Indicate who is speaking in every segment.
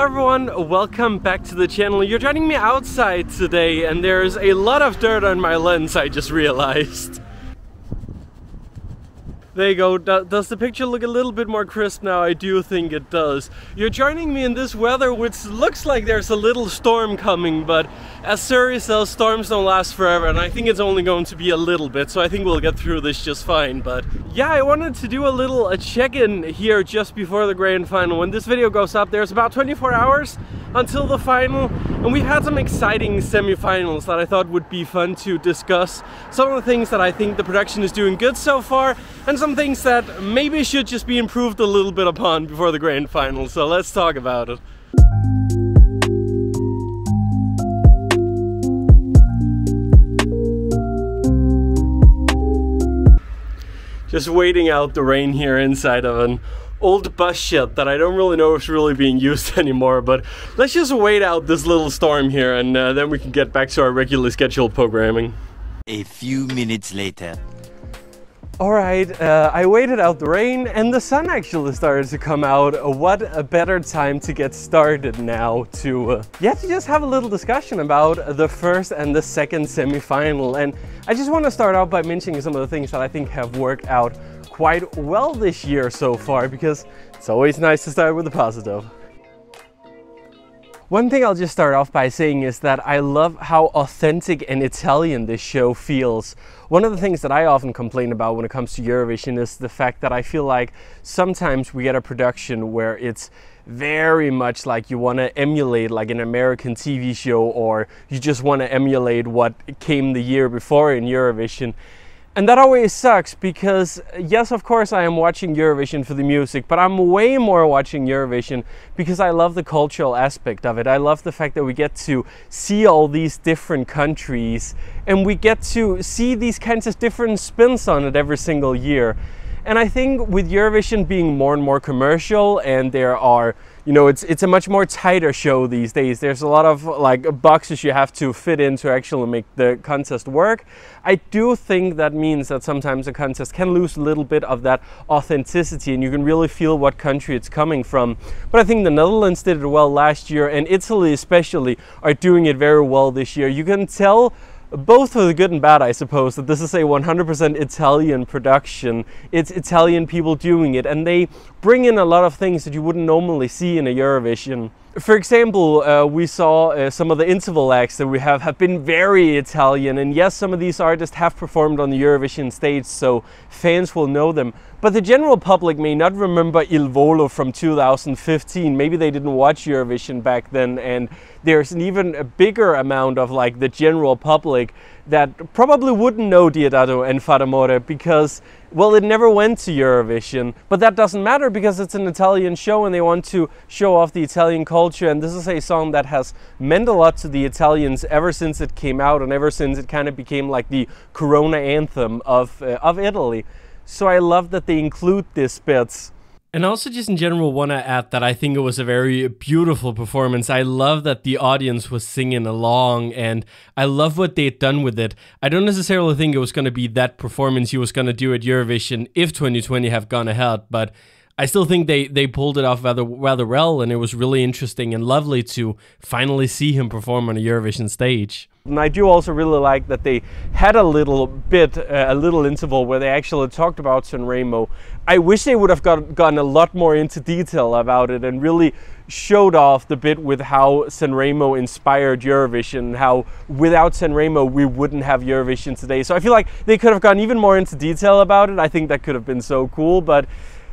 Speaker 1: everyone, welcome back to the channel. You're joining me outside today and there's a lot of dirt on my lens, I just realized. There you go. Does the picture look a little bit more crisp now? I do think it does. You're joining me in this weather which looks like there's a little storm coming, but as Suri says, storms don't last forever, and I think it's only going to be a little bit, so I think we'll get through this just fine. But yeah, I wanted to do a little check-in here just before the grand final. When this video goes up, there's about 24 hours until the final, and we've had some exciting semi-finals that I thought would be fun to discuss. Some of the things that I think the production is doing good so far, and some things that maybe should just be improved a little bit upon before the grand final. So let's talk about it. Just waiting out the rain here inside of an old bus shed that I don't really know if it's really being used anymore, but let's just wait out this little storm here and then we can get back to our regularly scheduled programming.
Speaker 2: A few minutes later.
Speaker 1: Alright, I waited out the rain and the sun actually started to come out. What a better time to get started now to just have a little discussion about the first and the second semi-final. And I just want to start out by mentioning some of the things that I think have worked out quite well this year so far, because it's always nice to start with the positive. One thing I'll just start off by saying is that I love how authentic and Italian this show feels. One of the things that I often complain about when it comes to Eurovision is the fact that I feel like sometimes we get a production where it's very much like you want to emulate like an American TV show, or you just want to emulate what came the year before in Eurovision. And that always sucks because, yes, of course I am watching Eurovision for the music, but I'm way more watching Eurovision because I love the cultural aspect of it. I love the fact that we get to see all these different countries and we get to see these kinds of different spins on it every single year. And I think with Eurovision being more and more commercial, and there are, you know, it's a much more tighter show these days. There's a lot of like boxes you have to fit in to actually make the contest work. I do think that means that sometimes a contest can lose a little bit of that authenticity and you can really feel what country it's coming from. But I think the Netherlands did it well last year, and Italy especially are doing it very well this year. You can tell, both for the good and bad, I suppose, that this is a 100% Italian production. It's Italian people doing it, and they bring in a lot of things that you wouldn't normally see in a Eurovision. For example, we saw some of the interval acts that we have been very Italian, and yes, some of these artists have performed on the Eurovision stage, so fans will know them. But the general public may not remember Il Volo from 2015. Maybe they didn't watch Eurovision back then, and there's an even a bigger amount of like the general public that probably wouldn't know Diodato and Fadamore because, well, it never went to Eurovision. But that doesn't matter because it's an Italian show and they want to show off the Italian culture. And this is a song that has meant a lot to the Italians ever since it came out and ever since it kind of became like the Corona anthem of Italy. So I love that they include this bit. And I also just in general want to add that I think it was a very beautiful performance. I love that the audience was singing along and I love what they'd done with it. I don't necessarily think it was going to be that performance he was going to do at Eurovision if 2020 have gone ahead, but I still think they pulled it off rather well, and it was really interesting and lovely to finally see him perform on a Eurovision stage. And I do also really like that they had a little interval where they actually talked about Sanremo. I wish they would have gone a lot more into detail about it and really showed off the bit with how Sanremo inspired Eurovision, how without Sanremo we wouldn't have Eurovision today. So I feel like they could have gone even more into detail about it. I think that could have been so cool, but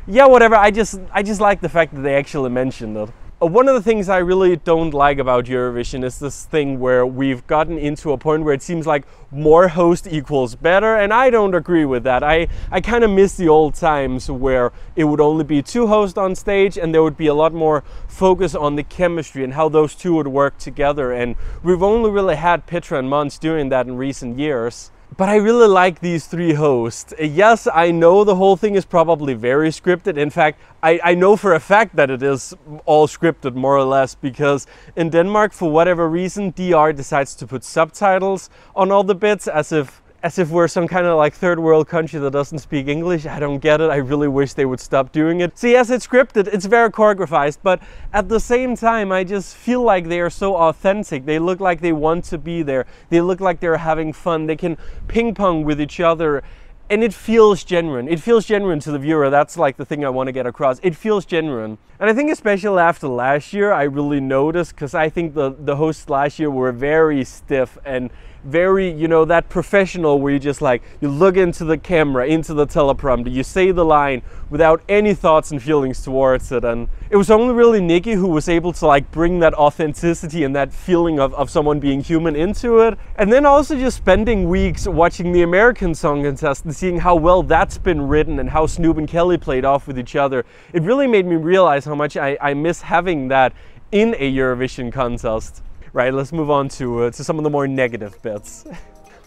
Speaker 1: yeah, whatever. I just like the fact that they actually mentioned it. One of the things I really don't like about Eurovision is this thing where we've gotten into a point where it seems like more host equals better, and I don't agree with that. I kind of miss the old times where it would only be two hosts on stage and there would be a lot more focus on the chemistry and how those two would work together, and we've only really had Petra and Mons doing that in recent years. But I really like these three hosts. Yes, I know the whole thing is probably very scripted. In fact, I know for a fact that it is all scripted more or less, because in Denmark, for whatever reason, DR decides to put subtitles on all the bits as if as if we're some kind of like third world country that doesn't speak English. I don't get it. I really wish they would stop doing it. So yes, it's scripted, it's very choreographed, but at the same time, I just feel like they are so authentic. They look like they want to be there. They look like they're having fun. They can ping pong with each other. And it feels genuine. It feels genuine to the viewer. That's like the thing I want to get across. It feels genuine. And I think especially after last year, I really noticed, because I think the hosts last year were very stiff and very, you know, that professional where you just like, you look into the camera, into the teleprompter, you say the line without any thoughts and feelings towards it. And it was only really Nikki who was able to like bring that authenticity and that feeling of someone being human into it. And then also just spending weeks watching the American Song Contest and seeing how well that's been written and how Snoop and Kelly played off with each other. It really made me realize how much I miss having that in a Eurovision contest. Right, let's move on to some of the more negative bits.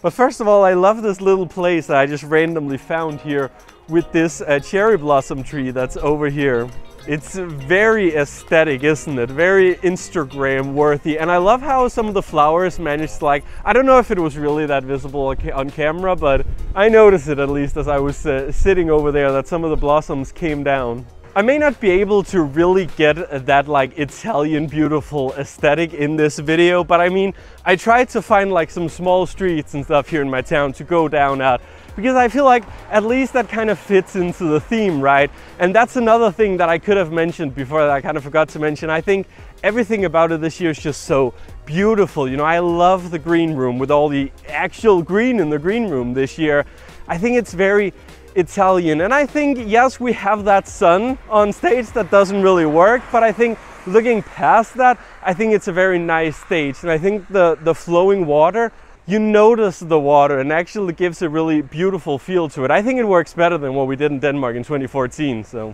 Speaker 1: But first of all, I love this little place that I just randomly found here with this cherry blossom tree that's over here. It's very aesthetic, isn't it? Very Instagram worthy. And I love how some of the flowers managed to, like, I don't know if it was really that visible on camera, but I noticed it at least as I was sitting over there, that some of the blossoms came down. I may not be able to really get that like Italian beautiful aesthetic in this video, but I mean, I tried to find like some small streets and stuff here in my town to go down at, because I feel like at least that kind of fits into the theme, right? And that's another thing that I could have mentioned before that I kind of forgot to mention. I think everything about it this year is just so beautiful. You know, I love the green room with all the actual green in the green room this year. I think it's very Italian, and I think, yes, we have that sun on stage that doesn't really work, but I think looking past that, I think it's a very nice stage. And I think the flowing water, you notice the water and actually gives a really beautiful feel to it. I think it works better than what we did in Denmark in 2014. So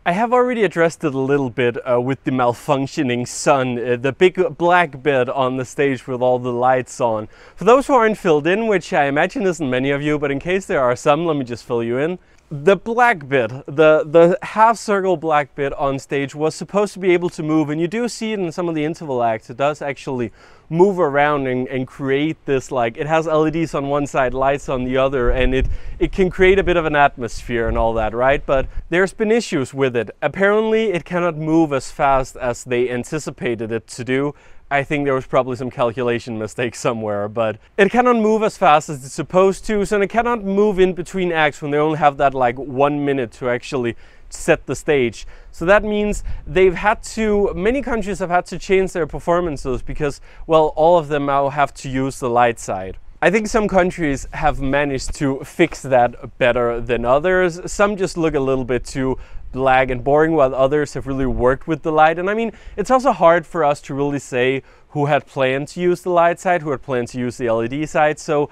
Speaker 1: I have already addressed it a little bit with the malfunctioning sun, the big black bit on the stage with all the lights on. For those who aren't filled in, which I imagine isn't many of you, but in case there are some, let me just fill you in. The black bit, the half circle black bit on stage was supposed to be able to move, and you do see it in some of the interval acts. It does actually move around and create this, like, it has LEDs on one side, lights on the other, and it can create a bit of an atmosphere and all that, right? But there's been issues with it. Apparently it cannot move as fast as they anticipated it to do. I think there was probably some calculation mistake somewhere, but it cannot move as fast as it's supposed to, so it cannot move in between acts when they only have that like 1 minute to actually set the stage. So that means many countries have had to change their performances because, well, all of them now have to use the light side. I think some countries have managed to fix that better than others. Some just look a little bit too black and boring, while others have really worked with the light. And I mean, it's also hard for us to really say who had planned to use the light side, who had planned to use the LED side. So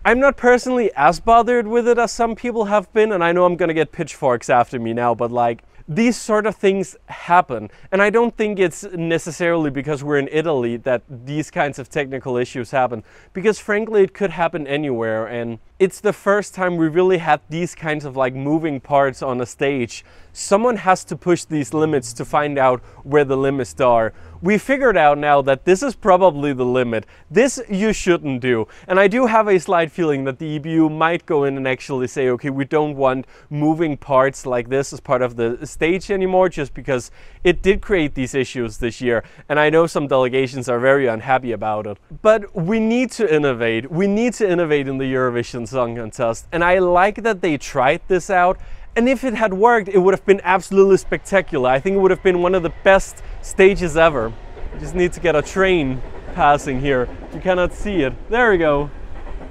Speaker 1: I'm not personally as bothered with it as some people have been, and I know I'm gonna get pitchforks after me now, but like, these sort of things happen. And I don't think it's necessarily because we're in Italy that these kinds of technical issues happen, because frankly it could happen anywhere, and it's the first time we really had these kinds of like moving parts on a stage. Someone has to push these limits to find out where the limits are. We figured out now that this is probably the limit. This you shouldn't do. And I do have a slight feeling that the EBU might go in and actually say, okay, we don't want moving parts like this as part of the stage anymore, just because it did create these issues this year. And I know some delegations are very unhappy about it. But we need to innovate. We need to innovate in the Eurovision Song Contest. And I like that they tried this out. And if it had worked, it would have been absolutely spectacular. I think it would have been one of the best stages ever. You just need to get a train passing here. You cannot see it. There we go.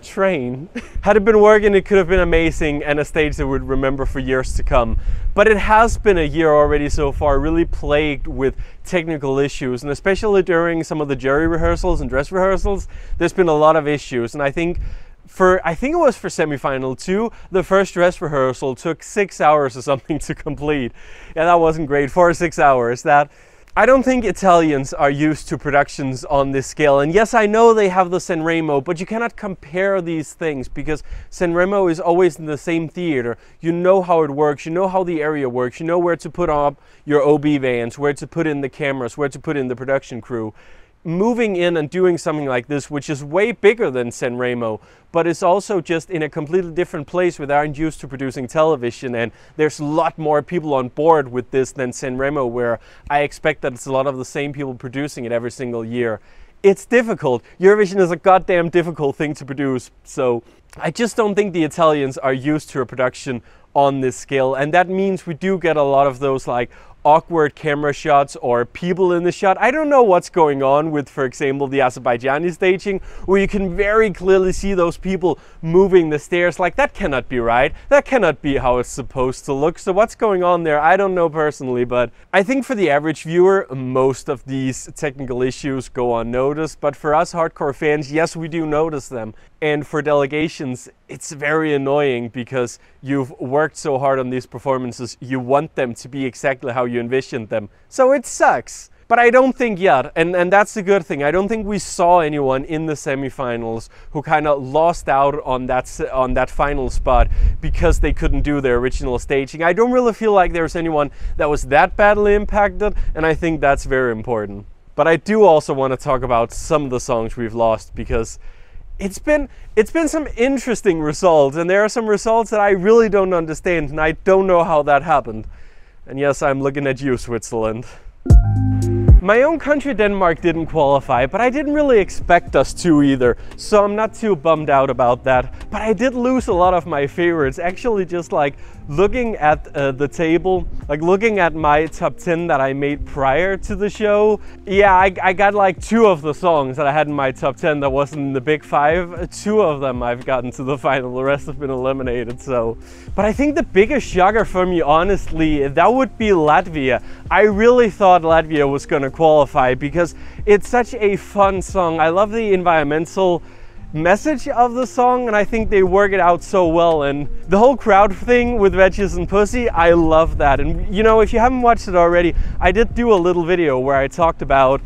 Speaker 1: Train. Had it been working, it could have been amazing and a stage that we'd remember for years to come. But it has been a year already so far, really plagued with technical issues, and especially during some of the jury rehearsals and dress rehearsals, there's been a lot of issues. And I think it was for semi-final 2, the first dress rehearsal took 6 hours or something to complete. Yeah, that wasn't great. 4 or 6 hours. I don't think Italians are used to productions on this scale. And yes, I know they have the Sanremo, but you cannot compare these things because Sanremo is always in the same theater. You know how it works, you know how the area works, you know where to put up your OB vans, where to put in the cameras, where to put in the production crew. moving in and doing something like this, which is way bigger than Sanremo, but it's also just in a completely different place where they aren't used to producing television, and there's a lot more people on board with this than Sanremo, where I expect that it's a lot of the same people producing it every single year. It's difficult. Eurovision is a goddamn difficult thing to produce, so I just don't think the Italians are used to a production on this scale, and that means we do get a lot of those like awkward camera shots or people in the shot. I don't know what's going on with, for example, the Azerbaijani staging, where you can very clearly see those people moving the stairs. Like, that cannot be right. That cannot be how it's supposed to look. So what's going on there? I don't know personally, but I think for the average viewer, most of these technical issues go unnoticed. But for us hardcore fans, yes, we do notice them. And for delegations, it's very annoying because you've worked so hard on these performances. You want them to be exactly how you envisioned them. So it sucks. But I don't think yet, and that's a good thing, I don't think we saw anyone in the semifinals who kind of lost out on that final spot because they couldn't do their original staging. I don't really feel like there's anyone that was that badly impacted, and I think that's very important. But I do also want to talk about some of the songs we've lost, because it's been some interesting results, and there are some results that I really don't understand, and I don't know how that happened. And yes, I'm looking at you, Switzerland. My own country, Denmark, didn't qualify, but I didn't really expect us to either, so I'm not too bummed out about that. But I did lose a lot of my favorites, actually, just like looking at the table, like looking at my top 10 that I made prior to the show. Yeah, I got like 2 of the songs that I had in my top 10 that wasn't in the big 5. 2 of them I've gotten to the final, the rest have been eliminated, so. But I think the biggest shocker for me, honestly, that would be Latvia. I really thought Latvia was gonna qualify because it's such a fun song. I love the environmental message of the song, and I think they work it out so well. And the whole crowd thing with Veggies and Pussy, I love that. And you know, if you haven't watched it already, I did do a little video where I talked about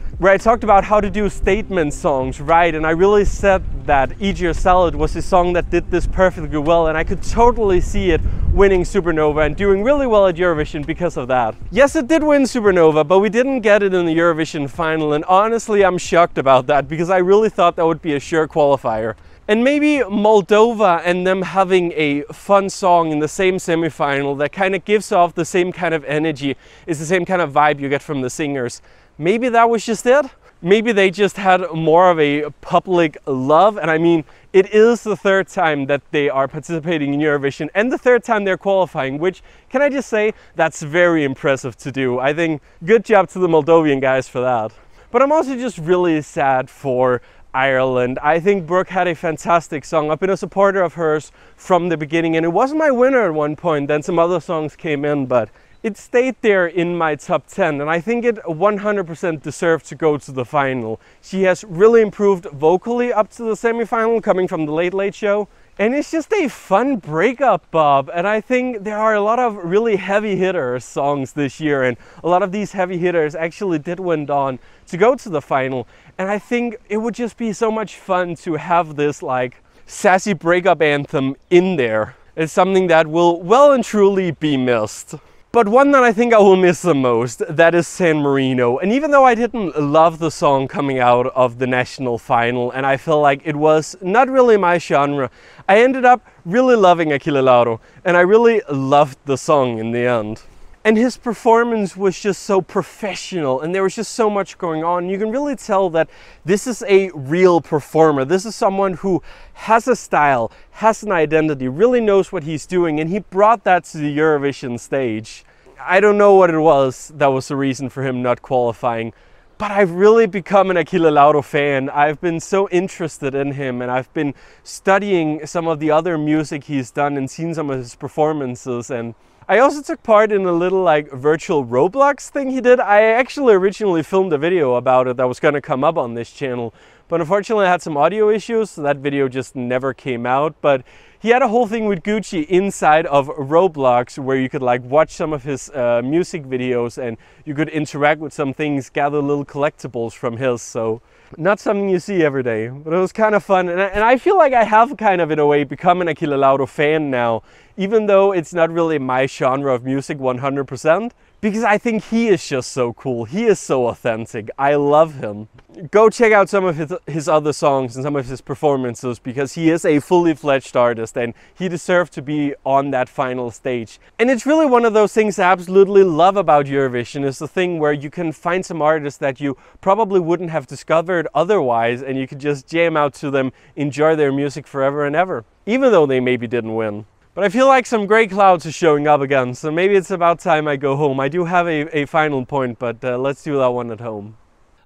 Speaker 1: how to do statement songs right, and I really said that Eat Your Salad was a song that did this perfectly well, and I could totally see it winning Supernova and doing really well at Eurovision because of that. Yes, it did win Supernova, but we didn't get it in the Eurovision final, and honestly I'm shocked about that because I really thought that would be a sure qualifier. And maybe Moldova and them having a fun song in the same semifinal that kind of gives off the same kind of energy, is the same kind of vibe you get from the singers. Maybe that was just it? Maybe they just had more of a public love, and I mean, it is the 3rd time that they are participating in Eurovision and the 3rd time they're qualifying, which, can I just say, that's very impressive to do. I think good job to the Moldovan guys for that. But I'm also just really sad for Ireland. I think Brooke had a fantastic song. I've been a supporter of hers from the beginning, and it was my winner at one point. Then some other songs came in, but it stayed there in my top 10, and I think it 100% deserved to go to the final. She has really improved vocally up to the semi-final, coming from the Late Late Show. And it's just a fun breakup, Bob. And I think there are a lot of really heavy hitter songs this year, and a lot of these heavy hitters actually did went on to go to the final. And I think it would just be so much fun to have this like sassy breakup anthem in there. It's something that will well and truly be missed. But one that I think I will miss the most, that is San Marino. And even though I didn't love the song coming out of the national final, and I felt like it was not really my genre, I ended up really loving Achille Lauro, and I really loved the song in the end. And his performance was just so professional, and there was just so much going on. You can really tell that this is a real performer. This is someone who has a style, has an identity, really knows what he's doing, and he brought that to the Eurovision stage. I don't know what it was that was the reason for him not qualifying, but I've really become an Achille Lauro fan. I've been so interested in him, and I've been studying some of the other music he's done and seen some of his performances. And I also took part in a little like virtual Roblox thing he did. I actually originally filmed a video about it that was gonna come up on this channel, but unfortunately I had some audio issues, so that video just never came out. But he had a whole thing with Gucci inside of Roblox where you could like watch some of his music videos, and you could interact with some things, gather little collectibles from his. So not something you see every day, but it was kind of fun. And I feel like I have kind of in a way become an Achille Lauro fan now, even though it's not really my genre of music 100%. because I think he is just so cool. He is so authentic. I love him. Go check out some of his other songs and some of his performances, because he is a fully fledged artist and he deserved to be on that final stage. And it's really one of those things I absolutely love about Eurovision, is the thing where you can find some artists that you probably wouldn't have discovered otherwise, and you could just jam out to them, enjoy their music forever and ever, even though they maybe didn't win. But I feel like some grey clouds are showing up again, so maybe it's about time I go home. I do have a final point, but let's do that one at home.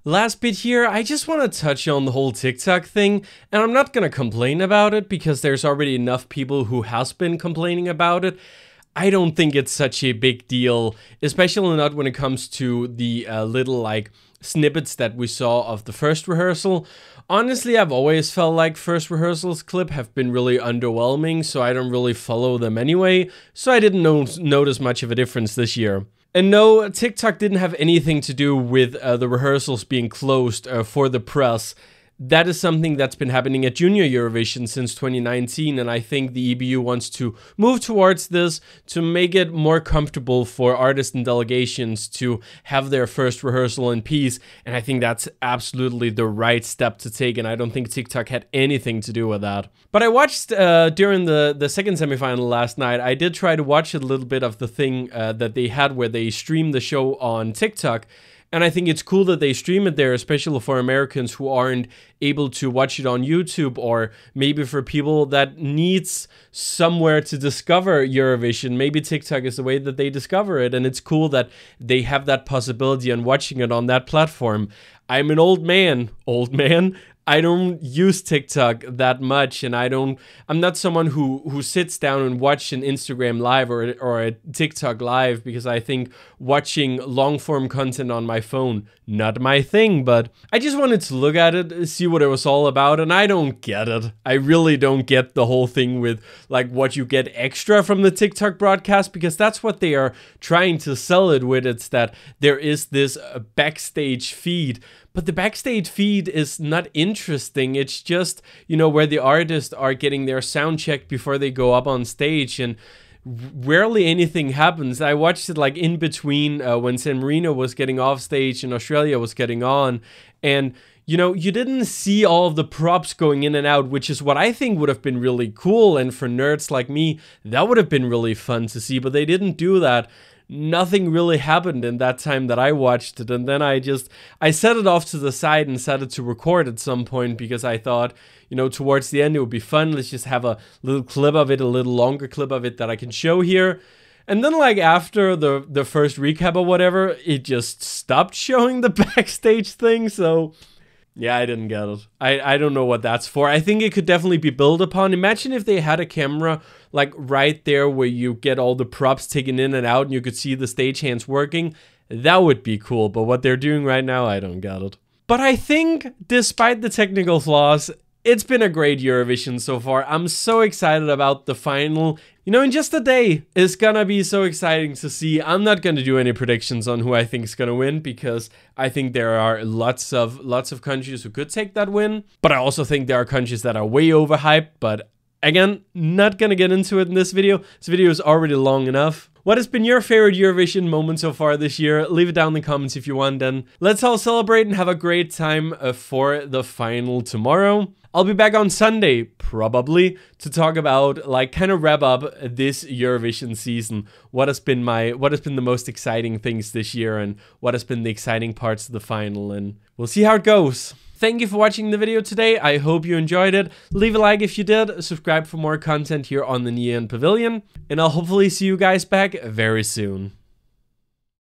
Speaker 1: Last bit here, I just want to touch on the whole TikTok thing, and I'm not going to complain about it because there's already enough people who has been complaining about it. I don't think it's such a big deal, especially not when it comes to the little like snippets that we saw of the first rehearsal. Honestly, I've always felt like first rehearsals clip have been really underwhelming, so I don't really follow them anyway, so I didn't notice much of a difference this year. And no, TikTok didn't have anything to do with the rehearsals being closed for the press. That is something that's been happening at Junior Eurovision since 2019, and I think the EBU wants to move towards this to make it more comfortable for artists and delegations to have their first rehearsal in peace, and I think that's absolutely the right step to take, and I don't think TikTok had anything to do with that. But I watched during the second semifinal last night, I did try to watch a little bit of the thing that they had where they streamed the show on TikTok. And I think it's cool that they stream it there, especially for Americans who aren't able to watch it on YouTube, or maybe for people that needs somewhere to discover Eurovision. Maybe TikTok is the way that they discover it, and it's cool that they have that possibility and watching it on that platform. I'm an old man. I don't use TikTok that much, and I'm not someone who sits down and watch an Instagram live or a TikTok live, because I think watching long form content on my phone, not my thing. But I just wanted to look at it, see what it was all about, and I don't get it. I really don't get the whole thing with like what you get extra from the TikTok broadcast, because that's what they are trying to sell it with. It's that there is this backstage feed. But the backstage feed is not interesting. It's just, you know, where the artists are getting their sound checked before they go up on stage, and rarely anything happens. I watched it like in between when San Marino was getting off stage and Australia was getting on, and you know, you didn't see all of the props going in and out, which is what I think would have been really cool, and for nerds like me, that would have been really fun to see, but they didn't do that. Nothing really happened in that time that I watched it, and then I set it off to the side and set it to record at some point, because I thought, you know, towards the end it would be fun. Let's just have a little clip of it, a little longer clip of it that I can show here. And then like after the first recap or whatever, it just stopped showing the backstage thing, so yeah, I didn't get it. I don't know what that's for. I think it could definitely be built upon. Imagine if they had a camera like right there where you get all the props taken in and out and you could see the stagehands working. That would be cool, but what they're doing right now, I don't get it. But I think, despite the technical flaws, it's been a great Eurovision so far. I'm so excited about the final. You know, in just a day, it's gonna be so exciting to see. I'm not gonna do any predictions on who I think is gonna win, because I think there are lots of countries who could take that win. But I also think there are countries that are way overhyped. But again, not gonna get into it in this video. This video is already long enough. What has been your favorite Eurovision moment so far this year? Leave it down in the comments if you want, then let's all celebrate and have a great time for the final tomorrow. I'll be back on Sunday, probably, to talk about, like, kind of wrap up this Eurovision season. What has been the most exciting things this year, and what has been the exciting parts of the final, and we'll see how it goes. Thank you for watching the video today. I hope you enjoyed it. Leave a like if you did. Subscribe for more content here on the Neon Pavilion. And I'll hopefully see you guys back very soon.